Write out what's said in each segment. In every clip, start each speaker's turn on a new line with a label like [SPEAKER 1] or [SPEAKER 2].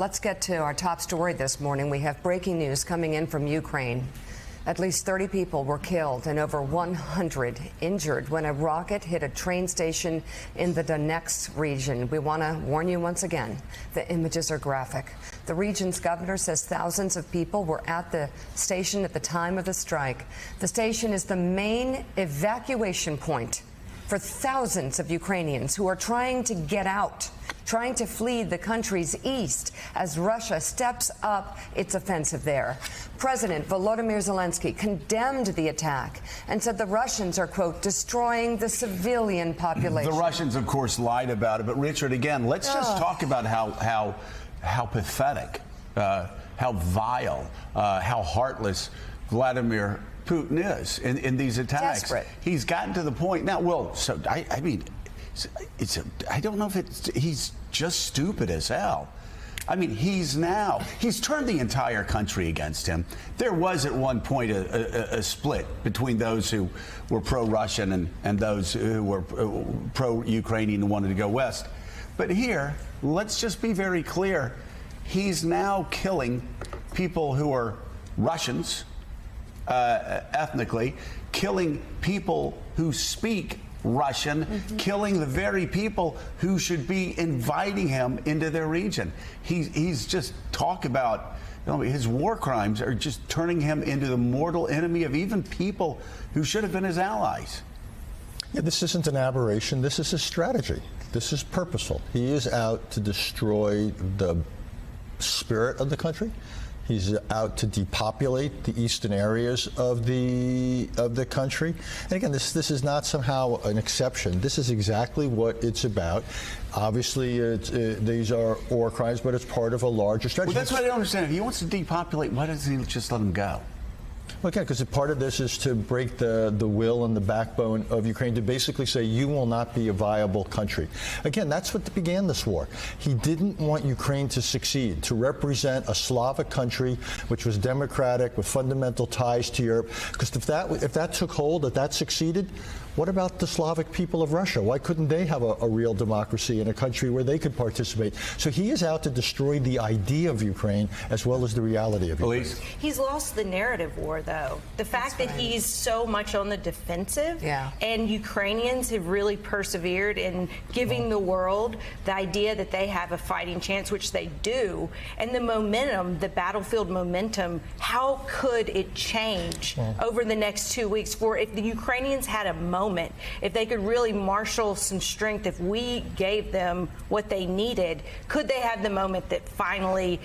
[SPEAKER 1] Let's get to our top story this morning. We have breaking news coming in from Ukraine. At least 30 people were killed and over 100 injured when a rocket hit a train station in the Donetsk region. We want to warn you once again, the images are graphic. The region's governor says thousands of people were at the station at the time of the strike. The station is the main evacuation point for thousands of Ukrainians who are trying to get out, trying to flee the country's east as Russia steps up its offensive there. President Volodymyr Zelensky condemned the attack and said the Russians are, quote, destroying the civilian population.
[SPEAKER 2] The Russians, of course, lied about it. But, Richard, again, let's just talk about how pathetic, how vile, how heartless Vladimir Putin is in these attacks.
[SPEAKER 1] Desperate. He's
[SPEAKER 2] gotten to the point now. Well, so I mean, I don't know if he's just stupid as hell. I mean, he's turned the entire country against him. There was at one point a split between those who were pro-Russian and those who were pro-Ukrainian and wanted to go west. But here, let's just be very clear. He's now killing people who are Russians, ethnically, killing people who speak Russian, killing the very people who should be inviting him into their region. He's just talk about, you know, his war crimes are just turning him into the mortal enemy of even people who should have been his allies.
[SPEAKER 3] Yeah, this isn't an aberration. This is a strategy. This is purposeful. He is out to destroy the spirit of the country. He's out to depopulate the eastern areas of the country. And again, this is not somehow an exception. This is exactly what it's about. Obviously, these are war crimes, but it's part of a larger strategy.
[SPEAKER 2] Well, that's what I don't understand. If he wants to depopulate, why doesn't he just let them go?
[SPEAKER 3] Well, again, because part of this is to break the will and the backbone of Ukraine, to basically say you will not be a viable country. Again, that's what began this war. He didn't want Ukraine to succeed, to represent a Slavic country which was democratic with fundamental ties to Europe. Because if that took hold, if that succeeded, what about the Slavic people of Russia? Why couldn't they have a real democracy in a country where they could participate? So he is out to destroy the idea of Ukraine as well as the reality of Ukraine.
[SPEAKER 4] He's lost the narrative war, though. The fact that he's so much on the defensive, and Ukrainians have really persevered in giving the world the idea that they have a fighting chance, which they do, and the momentum, the battlefield momentum, how could it change over the next 2 weeks? For if the Ukrainians had a moment, if they could really marshal some strength, if we gave them what they needed, could they have the moment that finally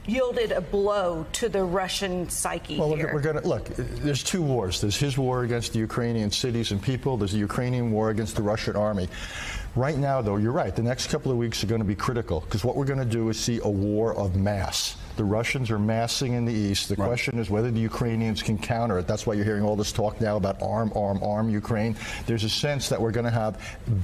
[SPEAKER 4] yielded a blow to the Russian psyche?
[SPEAKER 3] Well,
[SPEAKER 4] here?
[SPEAKER 3] we're going to look. There's two wars. There's his war against the Ukrainian cities and people. There's the Ukrainian war against the Russian army. Right now, though, you're right. The next couple of weeks are going to be critical because what we're going to do is see a war of mass. The Russians are massing in the east. The question is whether the Ukrainians can counter it. That's why you're hearing all this talk now about arm Ukraine. There's a sense that we're going to have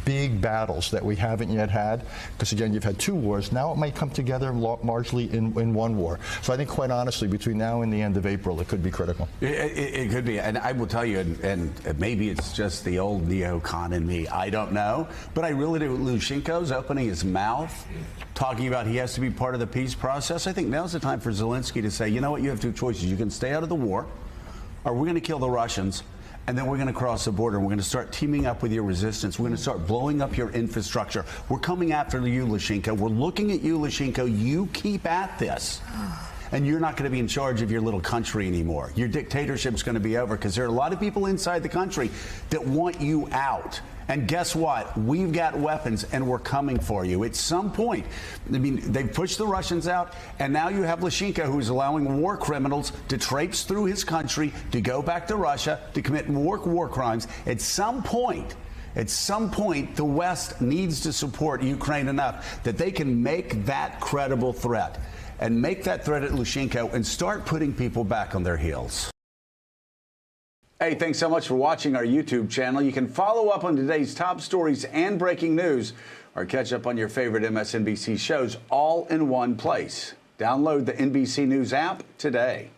[SPEAKER 3] big battles that we haven't yet had because, again, you've had two wars. Now it might come together largely in one war. So I think, quite honestly, between now and the end of April, it could be critical.
[SPEAKER 2] It could be. And I will tell you, and maybe it's just the old neocon in me. I don't know. But I really do. Lushenko's opening his mouth, talking about he has to be part of the peace process. I think now's the time for Zelensky to say, you know what, you have two choices. You can stay out of the war, or we're going to kill the Russians, and then we're going to cross the border. We're going to start teaming up with your resistance. We're going to start blowing up your infrastructure. We're coming after you, Lushenko. We're looking at you, Lushenko. You keep at this. And you're not going to be in charge of your little country anymore. Your dictatorship's going to be over because there are a lot of people inside the country that want you out. And guess what? We've got weapons and we're coming for you. At some point, I mean, they've pushed the Russians out, and now you have Lushenko, who's allowing war criminals to traipse through his country, to go back to Russia, to commit more war crimes. At some point, the West needs to support Ukraine enough that they can make that credible threat, and make that threat at Lushenko and start putting people back on their heels. Hey, thanks so much for watching our YouTube channel. You can follow up on today's top stories and breaking news, or catch up on your favorite MSNBC shows all in one place. Download the NBC News app today.